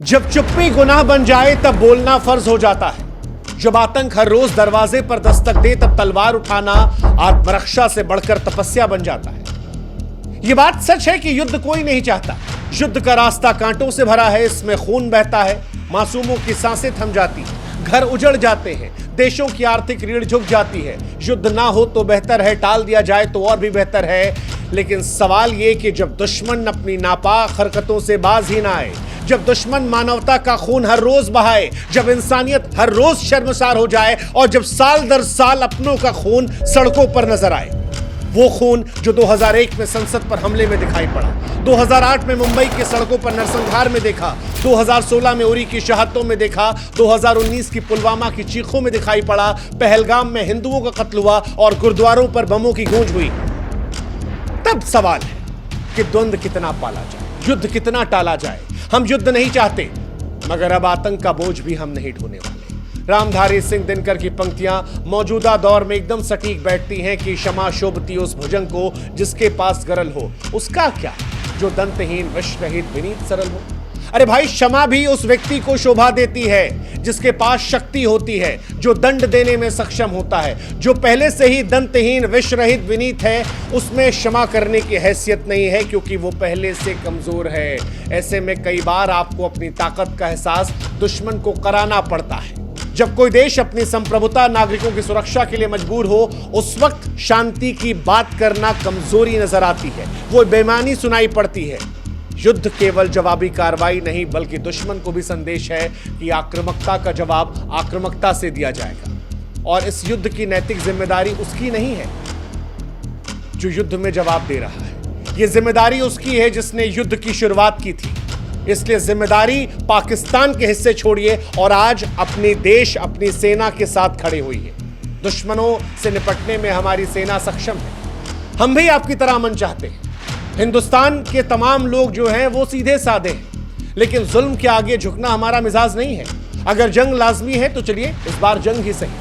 जब चुप्पी गुनाह बन जाए तब बोलना फर्ज हो जाता है। जब आतंक हर रोज दरवाजे पर दस्तक दे तब तलवार उठाना आत्मरक्षा से बढ़कर तपस्या बन जाता है। यह बात सच है कि युद्ध कोई नहीं चाहता। युद्ध का रास्ता कांटों से भरा है, इसमें खून बहता है, मासूमों की सांसें थम जाती हैं, घर उजड़ जाते हैं, देशों की आर्थिक रीढ़ झुक जाती है। युद्ध ना हो तो बेहतर है, टाल दिया जाए तो और भी बेहतर है। लेकिन सवाल यह कि जब दुश्मन अपनी नापाक हरकतों से बाज ही ना आए, जब दुश्मन मानवता का खून हर रोज बहाए, जब इंसानियत हर रोज शर्मसार हो जाए और जब साल दर साल अपनों का खून सड़कों पर नजर आए, वो खून जो 2001 में संसद पर हमले में दिखाई पड़ा, 2008 में मुंबई के सड़कों पर नरसंहार में देखा, 2016 में उरी की शहादतों में देखा, 2019 की पुलवामा की चीखों में दिखाई पड़ा, पहलगाम में हिंदुओं का कत्ल हुआ और गुरुद्वारों पर बमों की गूंज हुई, तब सवाल है कि द्वंद्व कितना पाला जाए, युद्ध कितना टाला जाए। हम युद्ध नहीं चाहते, मगर अब आतंक का बोझ भी हम नहीं ढोने वाले। रामधारी सिंह दिनकर की पंक्तियां मौजूदा दौर में एकदम सटीक बैठती हैं कि क्षमा शोभती उस भुजंग को जिसके पास गरल हो, उसका क्या जो दंतहीन विष रहित विनीत सरल हो। अरे भाई, क्षमा भी उस व्यक्ति को शोभा देती है जिसके पास शक्ति होती है, जो दंड देने में सक्षम होता है। जो पहले से ही दंतहीन विष रहित विनीत है, उसमें क्षमा करने की हैसियत नहीं है क्योंकि वो पहले से कमजोर है। ऐसे में कई बार आपको अपनी ताकत का एहसास दुश्मन को कराना पड़ता है। जब कोई देश अपनी संप्रभुता नागरिकों की सुरक्षा के लिए मजबूर हो, उस वक्त शांति की बात करना कमजोरी नजर आती है, वो बेईमानी सुनाई पड़ती है। युद्ध केवल जवाबी कार्रवाई नहीं बल्कि दुश्मन को भी संदेश है कि आक्रामकता का जवाब आक्रामकता से दिया जाएगा। और इस युद्ध की नैतिक जिम्मेदारी उसकी नहीं है जो युद्ध में जवाब दे रहा है, यह जिम्मेदारी उसकी है जिसने युद्ध की शुरुआत की थी। इसलिए जिम्मेदारी पाकिस्तान के हिस्से छोड़िए और आज अपने देश अपनी सेना के साथ खड़े हुई है। दुश्मनों से निपटने में हमारी सेना सक्षम है। हम भी आपकी तरह अमन चाहते हैं। हिंदुस्तान के तमाम लोग जो हैं वो सीधे साधे हैं, लेकिन जुल्म के आगे झुकना हमारा मिजाज नहीं है। अगर जंग लाजमी है तो चलिए इस बार जंग ही सही।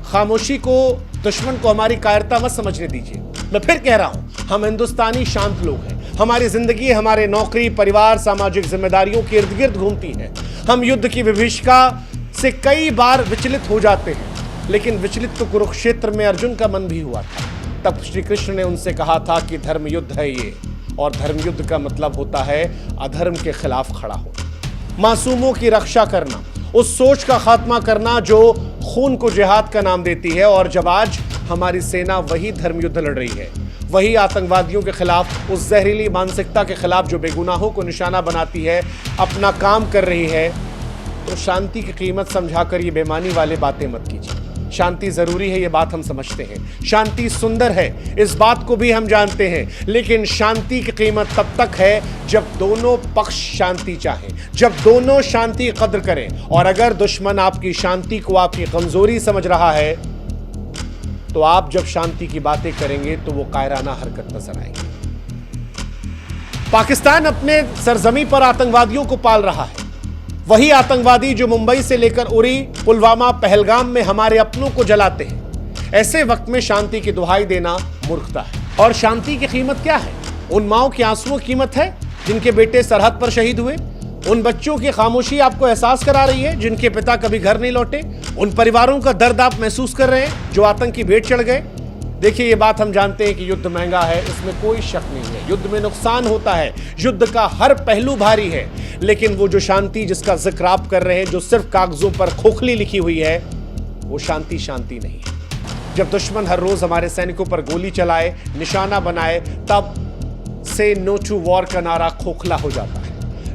खामोशी को दुश्मन को हमारी कायरता मत समझने दीजिए। मैं फिर कह रहा हूं, हम हिंदुस्तानी शांत लोग हैं। हमारी जिंदगी हमारे नौकरी, परिवार, सामाजिक जिम्मेदारियों के इर्द गिर्द घूमती है। हम युद्ध की विभीषिका से कई बार विचलित हो जाते हैं, लेकिन विचलित तो कुरुक्षेत्र में अर्जुन का मन भी हुआ था। तब श्री कृष्ण ने उनसे कहा था कि धर्म युद्ध है ये, और धर्म युद्ध का मतलब होता है अधर्म के खिलाफ खड़ा होना, मासूमों की रक्षा करना, उस सोच का खात्मा करना जो खून को जिहाद का नाम देती है। और जब आज हमारी सेना वही धर्म युद्ध लड़ रही है, वही आतंकवादियों के खिलाफ, उस जहरीली मानसिकता के खिलाफ जो बेगुनाहों को निशाना बनाती है, अपना काम कर रही है, तो शांति की कीमत समझाकर ये बेईमानी वाले बातें मत कीजिए। शांति जरूरी है, ये बात हम समझते हैं। शांति सुंदर है, इस बात को भी हम जानते हैं। लेकिन शांति की कीमत तब तक है जब दोनों पक्ष शांति चाहें, जब दोनों शांति की कद्र करें। और अगर दुश्मन आपकी शांति को आपकी कमजोरी समझ रहा है, तो आप जब शांति की बातें करेंगे तो वो कायराना हरकत नजर आएगी। पाकिस्तान अपने सरजमी पर आतंकवादियों को पाल रहा है, वही आतंकवादी जो मुंबई से लेकर उरी, पुलवामा, पहलगाम में हमारे अपनों को जलाते हैं। ऐसे वक्त में शांति की दुहाई देना मूर्खता है। और शांति की कीमत क्या है? उन माओं के आंसुओं की कीमत है जिनके बेटे सरहद पर शहीद हुए। उन बच्चों की खामोशी आपको एहसास करा रही है जिनके पिता कभी घर नहीं लौटे। उन परिवारों का दर्द आप महसूस कर रहे हैं जो आतंक की भेंट चढ़ गए। देखिए, ये बात हम जानते हैं कि युद्ध महंगा है, इसमें कोई शक नहीं है। युद्ध में नुकसान होता है, युद्ध का हर पहलू भारी है। लेकिन वो जो शांति जिसका जिक्र आप कर रहे हैं, जो सिर्फ कागजों पर खोखली लिखी हुई है, वो शांति शांति नहीं है। जब दुश्मन हर रोज हमारे सैनिकों पर गोली चलाए, निशाना बनाए, तब से नो टू वॉर का नारा खोखला हो जाता है।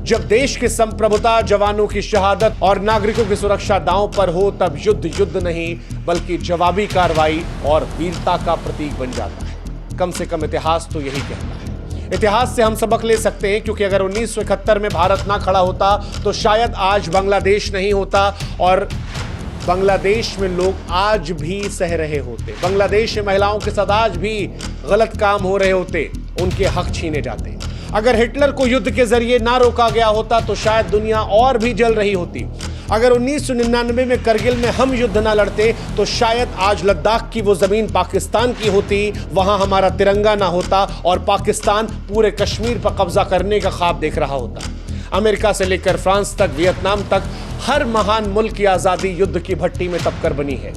जब देश की संप्रभुता, जवानों की शहादत और नागरिकों की सुरक्षा दांव पर हो, तब युद्ध युद्ध नहीं बल्कि जवाबी कार्रवाई और वीरता का प्रतीक बन जाता है। कम से कम इतिहास तो यही कहता है। इतिहास से हम सबक ले सकते हैं, क्योंकि अगर 1971 में भारत ना खड़ा होता तो शायद आज बांग्लादेश नहीं होता और बांग्लादेश में लोग आज भी सह रहे होते। बांग्लादेश में महिलाओं के साथ आज भी गलत काम हो रहे होते, उनके हक छीने जाते। अगर हिटलर को युद्ध के जरिए ना रोका गया होता तो शायद दुनिया और भी जल रही होती। अगर 1999 में करगिल में हम युद्ध ना लड़ते तो शायद आज लद्दाख की वो जमीन पाकिस्तान की होती, वहां हमारा तिरंगा ना होता और पाकिस्तान पूरे कश्मीर पर कब्जा करने का ख्वाब देख रहा होता। अमेरिका से लेकर फ्रांस तक, वियतनाम तक हर महान मुल्क की आजादी युद्ध की भट्टी में तपकर बनी है।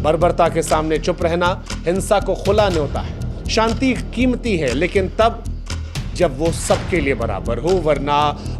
बर्बरता के सामने चुप रहना हिंसा को खुला न्योता है। शांति कीमती है, लेकिन तब जब वो सबके लिए बराबर हो, वरना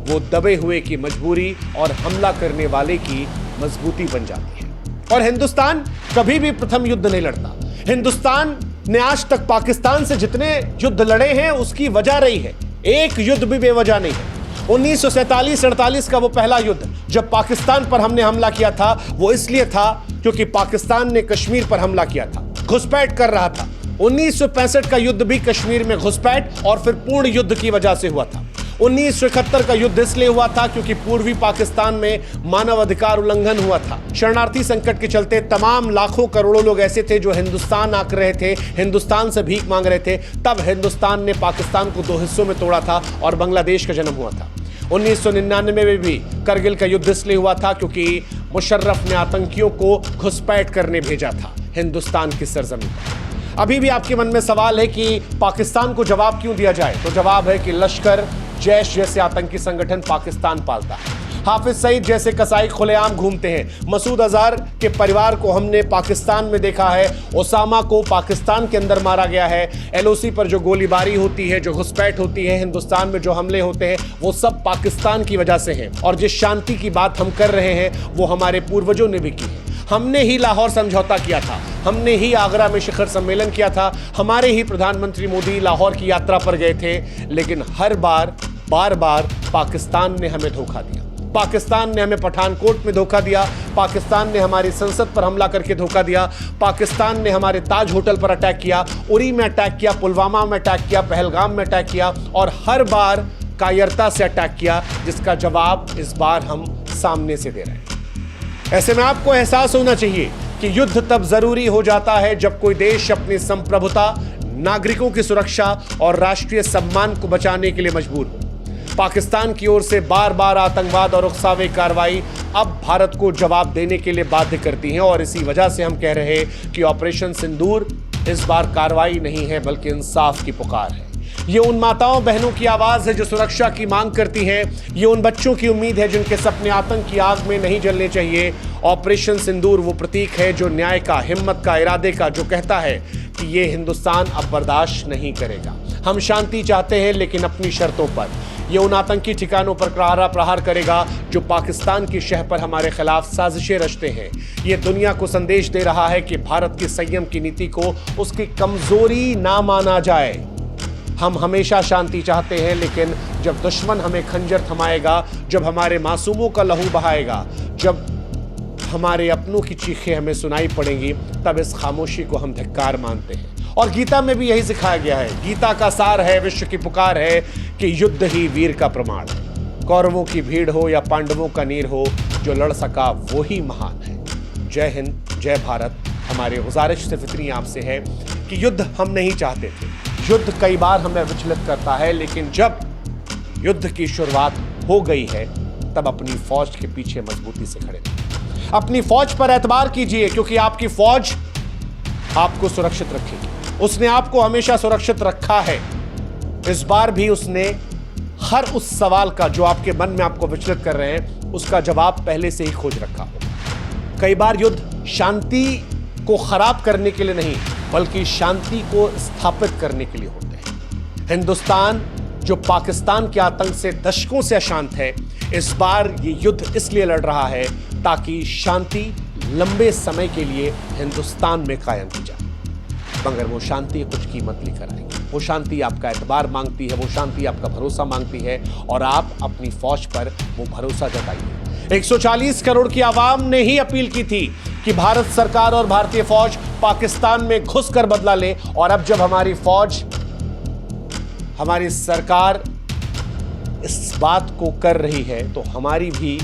वो दबे हुए की मजबूरी और हमला करने वाले की मजबूती बन जाती है। और हिंदुस्तान कभी भी प्रथम युद्ध नहीं लड़ता। हिंदुस्तान ने आज तक पाकिस्तान से जितने युद्ध लड़े हैं उसकी वजह रही है, एक युद्ध भी बेवजह नहीं है। 1947-48 का वो पहला युद्ध जब पाकिस्तान पर हमने हमला किया था, वो इसलिए था क्योंकि पाकिस्तान ने कश्मीर पर हमला किया था, घुसपैठ कर रहा था। 1965 का युद्ध भी कश्मीर में घुसपैठ और फिर पूर्ण युद्ध की वजह से हुआ था। 1971 का युद्ध इसलिए हुआ था क्योंकि पूर्वी पाकिस्तान में मानव अधिकार उल्लंघन हुआ था। शरणार्थी संकट के चलते तमाम लाखों करोड़ों लोग ऐसे थे जो हिंदुस्तान आक रहे थे, हिंदुस्तान से भीख मांग रहे थे। तब हिंदुस्तान ने पाकिस्तान को दो हिस्सों में तोड़ा था और बांग्लादेश का जन्म हुआ था। 1999 में भी करगिल का युद्ध इसलिए हुआ था क्योंकि मुशर्रफ ने आतंकियों को घुसपैठ करने भेजा था हिंदुस्तान की सरजमीन पर। अभी भी आपके मन में सवाल है कि पाकिस्तान को जवाब क्यों दिया जाए, तो जवाब है कि लश्कर, जैश जैसे आतंकी संगठन पाकिस्तान पालता है। हाफिज सईद जैसे कसाई खुलेआम घूमते हैं। मसूद अजहर के परिवार को हमने पाकिस्तान में देखा है। ओसामा को पाकिस्तान के अंदर मारा गया है। एलओसी पर जो गोलीबारी होती है, जो घुसपैठ होती है, हिंदुस्तान में जो हमले होते हैं, वो सब पाकिस्तान की वजह से हैं। और जिस शांति की बात हम कर रहे हैं वो हमारे पूर्वजों ने भी की है। हमने ही लाहौर समझौता किया था, हमने ही आगरा में शिखर सम्मेलन किया था, हमारे ही प्रधानमंत्री मोदी लाहौर की यात्रा पर गए थे। लेकिन हर बार बार पाकिस्तान ने हमें धोखा दिया। पाकिस्तान ने हमें पठानकोट में धोखा दिया, पाकिस्तान ने हमारी संसद पर हमला करके धोखा दिया, पाकिस्तान ने हमारे ताज होटल पर अटैक किया, उरी में अटैक किया, पुलवामा में अटैक किया, पहलगाम में अटैक किया और हर बार कायरता से अटैक किया, जिसका जवाब इस बार हम सामने से दे रहे हैं। ऐसे में आपको एहसास होना चाहिए कि युद्ध तब जरूरी हो जाता है जब कोई देश अपनी संप्रभुता, नागरिकों की सुरक्षा और राष्ट्रीय सम्मान को बचाने के लिए मजबूर हो। पाकिस्तान की ओर से बार बार आतंकवाद और उकसावे कार्रवाई अब भारत को जवाब देने के लिए बाध्य करती हैं और इसी वजह से हम कह रहे हैं कि ऑपरेशन सिंदूर इस बार कार्रवाई नहीं है बल्कि इंसाफ की पुकार है। ये उन माताओं बहनों की आवाज है जो सुरक्षा की मांग करती हैं। ये उन बच्चों की उम्मीद है जिनके सपने आतंक की आग में नहीं जलने चाहिए। ऑपरेशन सिंदूर वो प्रतीक है जो न्याय का, हिम्मत का, इरादे का, जो कहता है कि ये हिंदुस्तान अब बर्दाश्त नहीं करेगा। हम शांति चाहते हैं लेकिन अपनी शर्तों पर। ये उन आतंकी ठिकानों पर करारा प्रहार करेगा जो पाकिस्तान की शह पर हमारे खिलाफ साजिशें रचते हैं। ये दुनिया को संदेश दे रहा है कि भारत की संयम की नीति को उसकी कमजोरी ना माना जाए। हम हमेशा शांति चाहते हैं, लेकिन जब दुश्मन हमें खंजर थमाएगा, जब हमारे मासूमों का लहू बहाएगा, जब हमारे अपनों की चीखें हमें सुनाई पड़ेंगी, तब इस खामोशी को हम धिक्कार मानते हैं। और गीता में भी यही सिखाया गया है। गीता का सार है, विश्व की पुकार है कि युद्ध ही वीर का प्रमाण है। कौरवों की भीड़ हो या पांडवों का नीर हो, जो लड़ सका वो ही महान है। जय हिंद, जय भारत। हमारी गुजारिश से फितरी आपसे है कि युद्ध हम नहीं चाहते थे। युद्ध कई बार हमें विचलित करता है, लेकिन जब युद्ध की शुरुआत हो गई है तब अपनी फौज के पीछे मजबूती से खड़े रहिए। अपनी फौज पर एतबार कीजिए, क्योंकि आपकी फौज आपको सुरक्षित रखेगी। उसने आपको हमेशा सुरक्षित रखा है। इस बार भी उसने हर उस सवाल का जो आपके मन में आपको विचलित कर रहे हैं, उसका जवाब पहले से ही खोज रखा होगा। कई बार युद्ध शांति को खराब करने के लिए नहीं, बल्कि शांति को स्थापित करने के लिए होते हैं। हिंदुस्तान जो पाकिस्तान के आतंक से दशकों से अशांत है, इस बार ये युद्ध इसलिए लड़ रहा है ताकि शांति लंबे समय के लिए हिंदुस्तान में कायम की जाए। मगर वो शांति कुछ कीमत लेकर आएगी। वो शांति आपका एतबार मांगती है, वो शांति आपका भरोसा मांगती है, और आप अपनी फौज पर वो भरोसा जताइए। 140 करोड़ की आवाम ने ही अपील की थी कि भारत सरकार और भारतीय फौज पाकिस्तान में घुसकर बदला ले, और अब जब हमारी फौज, हमारी सरकार इस बात को कर रही है, तो हमारी भी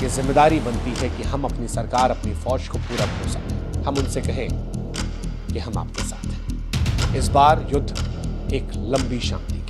ये जिम्मेदारी बनती है कि हम अपनी सरकार, अपनी फौज को पूरा भरोसा दें। हम उनसे कहें कि हम आपके साथ हैं। इस बार युद्ध एक लंबी शांति